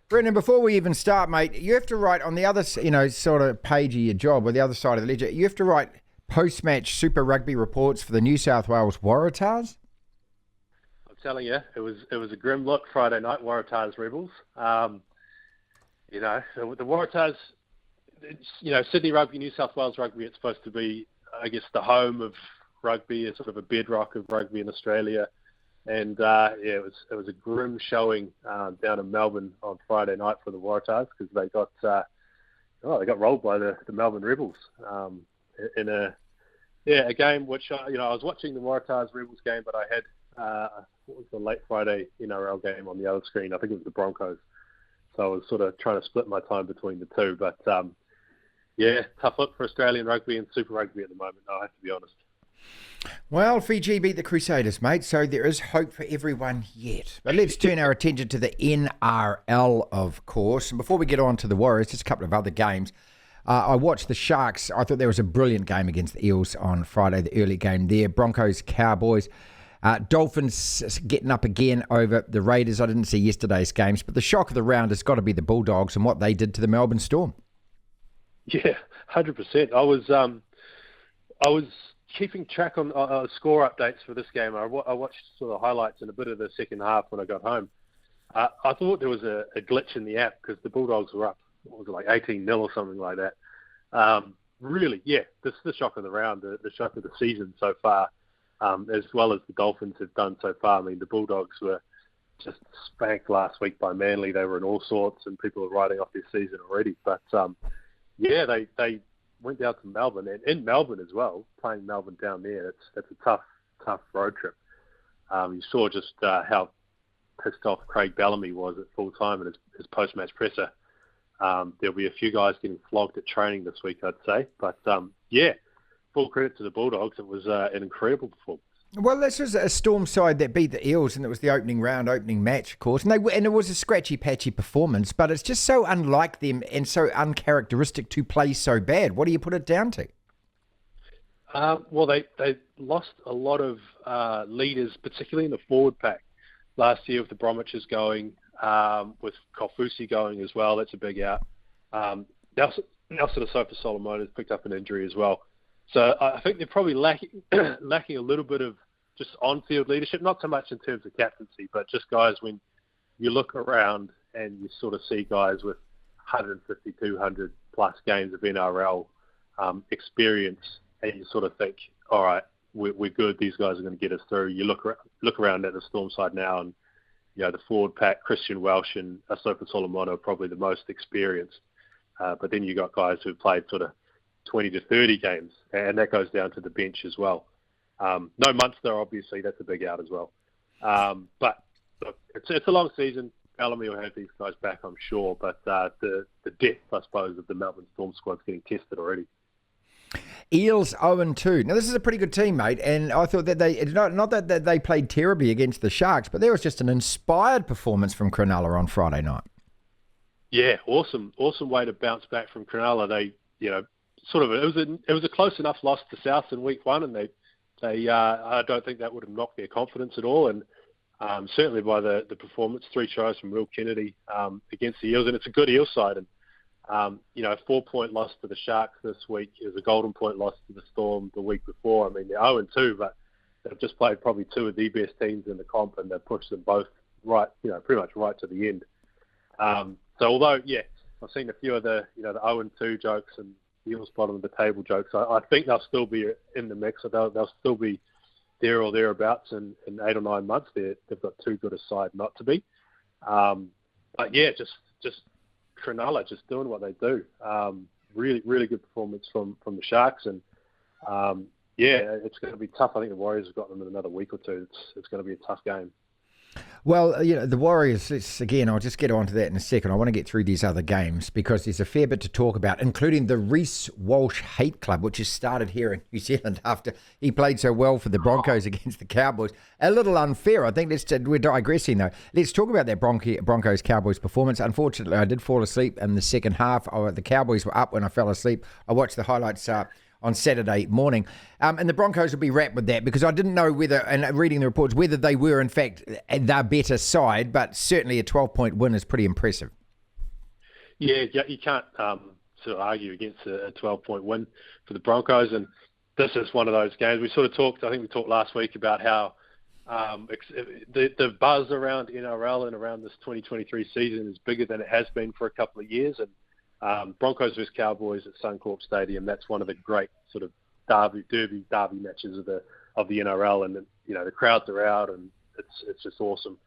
Brendan, before we even start, mate, you have to write on the other, sort of page of your job, or the other side of the ledger, you have to write post-match Super Rugby reports for the New South Wales Waratahs. I'm telling you, it was a grim look Friday night, Waratahs Rebels. The Waratahs, Sydney Rugby, New South Wales Rugby, it's supposed to be, I guess, the home of rugby, it's sort of a bedrock of rugby in Australia. And it was a grim showing down in Melbourne on Friday night for the Waratahs because they got rolled by the Melbourne Rebels in a game which I was watching the Waratahs Rebels game, but I had what was the late Friday NRL game on the other screen. I think it was the Broncos, so I was sort of trying to split my time between the two. But tough look for Australian rugby and Super Rugby at the moment. I have to be honest. Well, Fiji beat the Crusaders, mate, so there is hope for everyone yet. But let's turn our attention to the NRL, of course. And before we get on to the Warriors, just a couple of other games. I watched the Sharks. I thought there was a brilliant game against the Eels on Friday, the early game there. Broncos, Cowboys. Dolphins getting up again over the Raiders. I didn't see yesterday's games, but the shock of the round has got to be the Bulldogs and what they did to the Melbourne Storm. Yeah, 100%. I was keeping track on score updates for this game. I watched sort of highlights and a bit of the second half when I got home. I thought there was a glitch in the app because the Bulldogs were up, what was it, like 18-0 or something like that. Really, yeah, this is the shock of the round, the shock of the season so far, as well as the Dolphins have done so far. I mean, the Bulldogs were just spanked last week by Manly. They were in all sorts and people were writing off their season already. But, they went down to Melbourne, and in Melbourne as well, playing Melbourne down there. It's a tough road trip. You saw just how pissed off Craig Bellamy was at full time in his post-match presser. There'll be a few guys getting flogged at training this week, I'd say. But, full credit to the Bulldogs. It was an incredible performance. Well, this was a Storm side that beat the Eels, and it was the opening match, of course. And it was a scratchy-patchy performance, but it's just so unlike them and so uncharacteristic to play so bad. What do you put it down to? Well, they lost a lot of leaders, particularly in the forward pack last year with the Bromwiches going, with Kofusi going as well. That's a big out. Nelson Asofa Solomon has picked up an injury as well. So I think they're probably lacking a little bit of just on-field leadership, not so much in terms of captaincy, but just guys when you look around and you sort of see guys with 150, 200 plus games of NRL experience, and you sort of think, all right, we're good. These guys are going to get us through. You look around at the Storm side now, and the forward pack, Christian Welsh and Asofa Solomon are probably the most experienced. But then you got guys who've played sort of 20 to 30 games, and that goes down to the bench as well. No Munster, obviously, that's a big out as well. But look, it's a long season. Bellamy will have these guys back, I'm sure, but the depth, I suppose, of the Melbourne Storm squad's getting tested already. Eels 0-2. Now, this is a pretty good team, mate, and I thought that not that they played terribly against the Sharks, but there was just an inspired performance from Cronulla on Friday night. Yeah, awesome way to bounce back from Cronulla. They, it was a close enough loss to South in week one, and they I don't think that would have knocked their confidence at all. And certainly by the performance, 3 tries from Will Kennedy against the Eels, and it's a good Eels side. And a 4-point loss to the Sharks this week is a golden point loss to the Storm the week before. I mean, they're 0-2, but they've just played probably 2 of the best teams in the comp, and they've pushed them both right, pretty much right to the end. So although, I've seen a few of the 0-2 jokes and Eels bottom of the table jokes, I think they'll still be in the mix. They'll still be there or thereabouts in 8 or 9 months. They've got too good a side not to be. But just Cronulla just doing what they do. Really, really good performance from the Sharks, and it's going to be tough. I think the Warriors have got them in another week or two. It's going to be a tough game. Well, the Warriors, I'll just get on to that in a second. I want to get through these other games because there's a fair bit to talk about, including the Reece Walsh hate club, which has started here in New Zealand after he played so well for the Broncos against the Cowboys. A little unfair, I think. We're digressing, though. Let's talk about that Broncos-Cowboys performance. Unfortunately, I did fall asleep in the second half. The Cowboys were up when I fell asleep. I watched the highlights on Saturday morning. And the Broncos will be wrapped with that because I didn't know whether, and reading the reports, whether they were in fact their better side, but certainly a 12-point win is pretty impressive. Yeah, you can't sort of argue against a 12-point win for the Broncos, and this is one of those games. We I think we talked last week about how the buzz around NRL and around this 2023 season is bigger than it has been for a couple of years, and Broncos versus Cowboys at Suncorp Stadium, that's one of the great sort of derby matches of the NRL, and the crowds are out, and it's just awesome.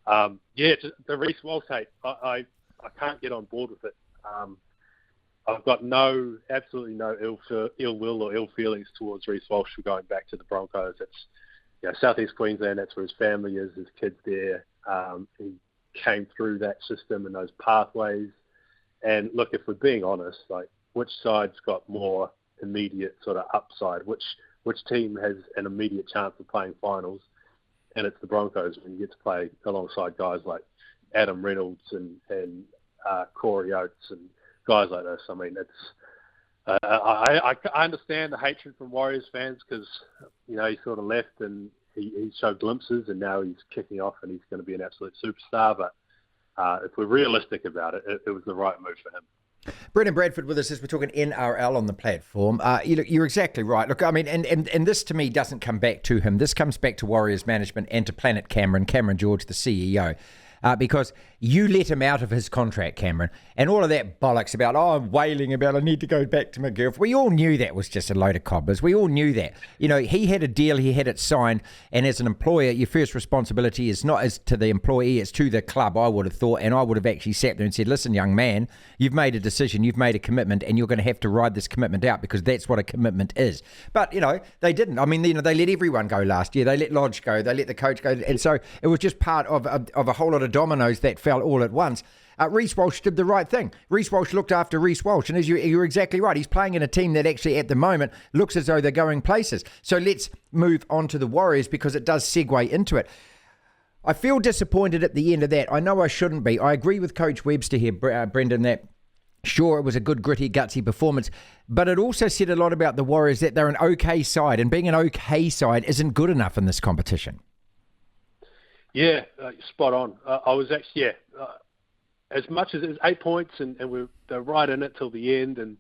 The Reece Walsh hate, I can't get on board with it. I've got absolutely no ill will or ill feelings towards Reece Walsh for going back to the Broncos. It's Southeast Queensland, that's where his family is, his kids there. He came through that system and those pathways. And look, if we're being honest, like, which side's got more immediate sort of upside? Which team has an immediate chance of playing finals? And it's the Broncos when you get to play alongside guys like Adam Reynolds and Corey Oates and guys like this. I mean, it's I understand the hatred from Warriors fans because he sort of left and he showed glimpses, and now he's kicking off and he's going to be an absolute superstar. But if we're realistic about it, it was the right move for him. Brendan Bradford with us as we're talking NRL on the platform. You're exactly right. Look, I mean, and this to me doesn't come back to him. This comes back to Warriors management and to Planet Cameron George, the CEO. Because you let him out of his contract, Cameron, and all of that bollocks about, I'm wailing about I need to go back to my girlfriend. We all knew that was just a load of cobblers. We all knew that. He had a deal, he had it signed, and as an employer, your first responsibility is not as to the employee, it's to the club, I would have thought, and I would have actually sat there and said, listen, young man, you've made a decision, you've made a commitment, and you're going to have to ride this commitment out because that's what a commitment is. But, they didn't. I mean, they let everyone go last year. They let Lodge go, they let the coach go, and so it was just part of a whole lot of dominoes that fell all at once. Reece Walsh did the right thing. Reece Walsh looked after Reece Walsh, and as you're exactly right, he's playing in a team that actually at the moment looks as though they're going places. So let's move on to the Warriors because it does segue into it. I feel disappointed at the end of that. I know I shouldn't be. I agree with Coach Webster here, Brendan, that sure, it was a good, gritty, gutsy performance, but it also said a lot about the Warriors that they're an okay side, and being an okay side isn't good enough in this competition. Yeah, spot on. I was actually, as much as it was 8 points and they're right in it till the end, and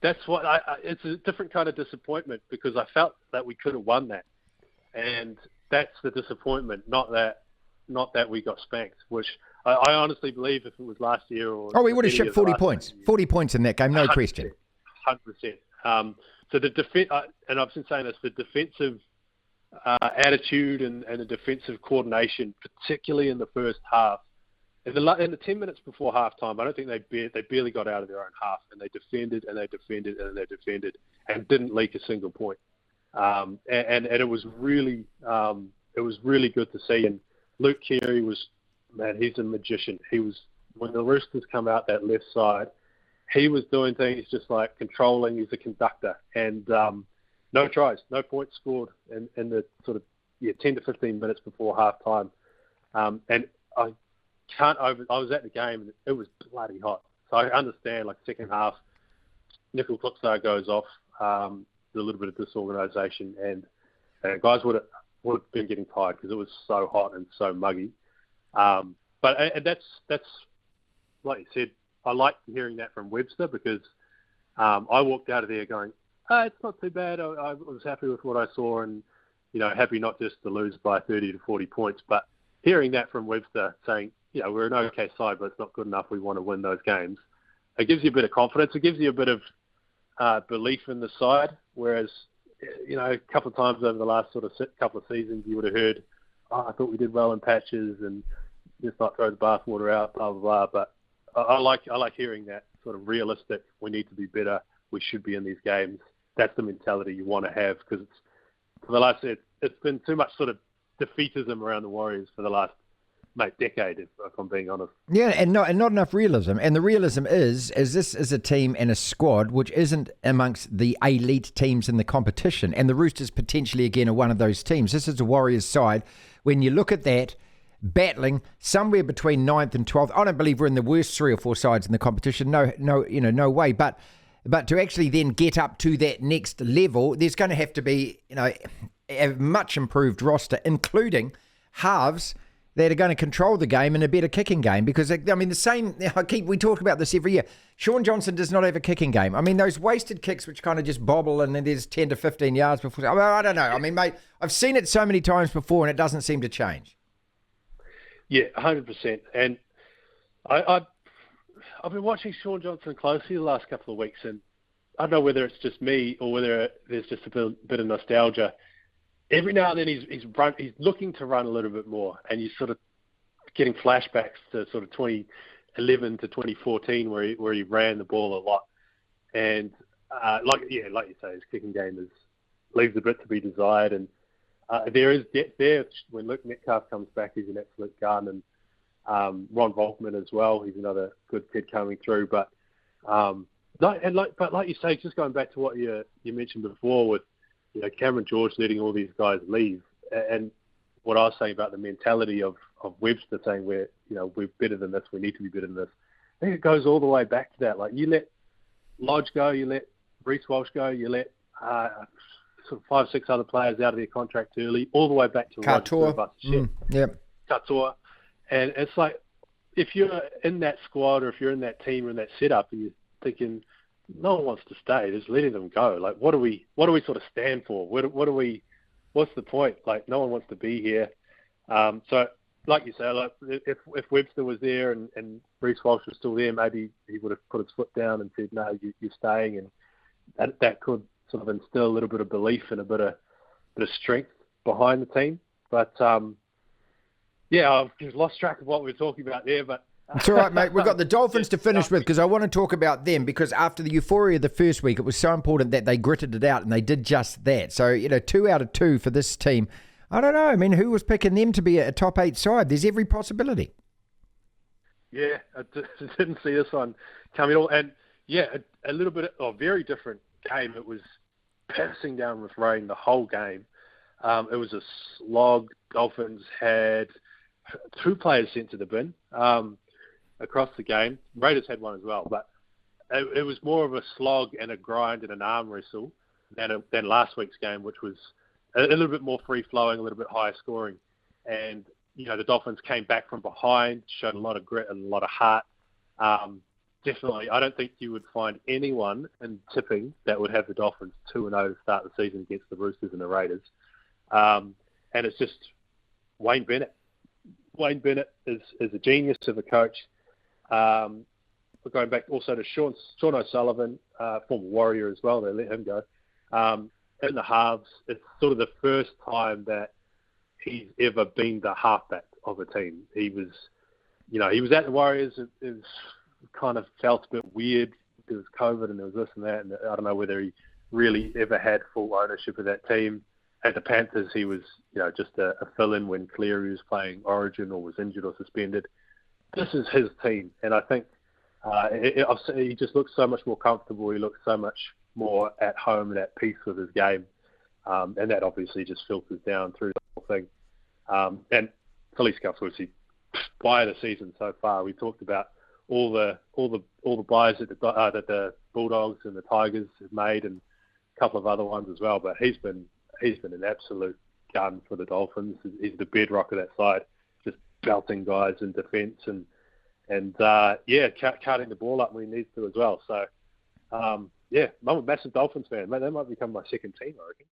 that's what it's a different kind of disappointment because I felt that we could have won that, and that's the disappointment, not that we got spanked, which I honestly believe if it was last year or we would have shipped 40 points, 40 points in that game, no 100%, question. 100%. So the defense, and I've been saying this, the defensive attitude and the defensive coordination, particularly in the first half. In the 10 minutes before halftime, I don't think they barely got out of their own half, and they defended and they defended and they defended and didn't leak a single point. And it was really good to see. And Luke Keary he's a magician. When the Roosters come out that left side, he was doing things just like controlling. He's a conductor, and no tries, no points scored in the sort of 10 to 15 minutes before halftime. And I was at the game and it was bloody hot. So I understand, like, second half, Nickel Kluxar goes off, there's a little bit of disorganisation, and guys would have been getting tired because it was so hot and so muggy. But that's like you said, I like hearing that from Webster because I walked out of there going, it's not too bad. I was happy with what I saw and, happy not just to lose by 30 to 40 points. But hearing that from Webster saying, we're an okay side, but it's not good enough. We want to win those games. It gives you a bit of confidence. It gives you a bit of belief in the side. Whereas, a couple of times over the last sort of couple of seasons, you would have heard, I thought we did well in patches and just not throw the bathwater out, blah, blah, blah. But I like hearing that sort of realistic. We need to be better. We should be in these games. That's the mentality you want to have because it's been too much sort of defeatism around the Warriors for the last decade, if I'm being honest. Yeah, and not enough realism. And the realism is this is a team and a squad which isn't amongst the elite teams in the competition. And the Roosters potentially, again, are one of those teams. This is a Warriors side. When you look at that, battling somewhere between 9th and 12th, I don't believe we're in the worst 3 or 4 sides in the competition. No way. But to actually then get up to that next level, there's going to have to be, a much improved roster, including halves that are going to control the game and a better kicking game. Because, I mean, we talk about this every year. Sean Johnson does not have a kicking game. I mean, those wasted kicks which kind of just bobble and then there's 10 to 15 yards before. I don't know. I mean, mate, I've seen it so many times before and it doesn't seem to change. Yeah, 100%. And I've been watching Sean Johnson closely the last couple of weeks, and I don't know whether it's just me or whether there's just a bit of nostalgia. Every now and then he's looking to run a little bit more, and you're sort of getting flashbacks to sort of 2011 to 2014 where he ran the ball a lot. And like you say, his kicking game leaves a bit to be desired, and there is depth there. When Luke Metcalf comes back, he's an absolute gun, and Ron Volkman as well. He's another good kid coming through, but like you say, just going back to what you mentioned before with Cameron George letting all these guys leave, and what I was saying about the mentality of Webster saying we're better than this, we need to be better than this. I think it goes all the way back to that. Like, you let Lodge go, you let Reece Walsh go, you let sort of 5-6 other players out of their contract early, all the way back to Katoa. Katoa. And it's like, if you're in that squad or if you're in that team or in that setup and you're thinking, no one wants to stay, just letting them go. Like, what do we sort of stand for? What's the point? Like, no one wants to be here. So, like you say, like if Webster was there and Reece Walsh was still there, maybe he would have put his foot down and said, no, you're staying. And that could sort of instill a little bit of belief and a bit of strength behind the team. But, I've just lost track of what we were talking about there, but it's all right, mate. We've got the Dolphins to finish with, because I want to talk about them, because after the euphoria of the first week, it was so important that they gritted it out, and they did just that. So, 2 out of 2 for this team. I don't know. I mean, who was picking them to be a top 8 side? There's every possibility. Yeah, I didn't see this one coming at all. And, a little bit of a very different game. It was passing down with rain the whole game. It was a slog. Dolphins had 2 players sent to the bin across the game. Raiders had one as well, but it was more of a slog and a grind and an arm wrestle than last week's game, which was a little bit more free-flowing, a little bit higher scoring. And, the Dolphins came back from behind, showed a lot of grit and a lot of heart. Definitely, I don't think you would find anyone in tipping that would have the Dolphins 2-0 to start the season against the Roosters and the Raiders. And it's just Wayne Bennett. Wayne Bennett is a genius of a coach. We're going back also to Sean O'Sullivan, former Warrior as well. They let him go. In the halves, it's sort of the first time that he's ever been the halfback of a team. He was at the Warriors. It was kind of felt a bit weird. There was COVID and there was this and that, and I don't know whether he really ever had full ownership of that team. At the Panthers, he was, just a fill-in when Cleary was playing Origin or was injured or suspended. This is his team, and I think he just looks so much more comfortable. He looks so much more at home and at peace with his game, and that obviously just filters down through the whole thing. And Felice Cup's obviously by the season so far. We talked about all the buys that the Bulldogs and the Tigers have made, and a couple of other ones as well. But he's been an absolute gun for the Dolphins. He's the bedrock of that side, just belting guys in defence and cutting the ball up when he needs to as well. So, I'm a massive Dolphins fan. Mate, they might become my second team, I reckon.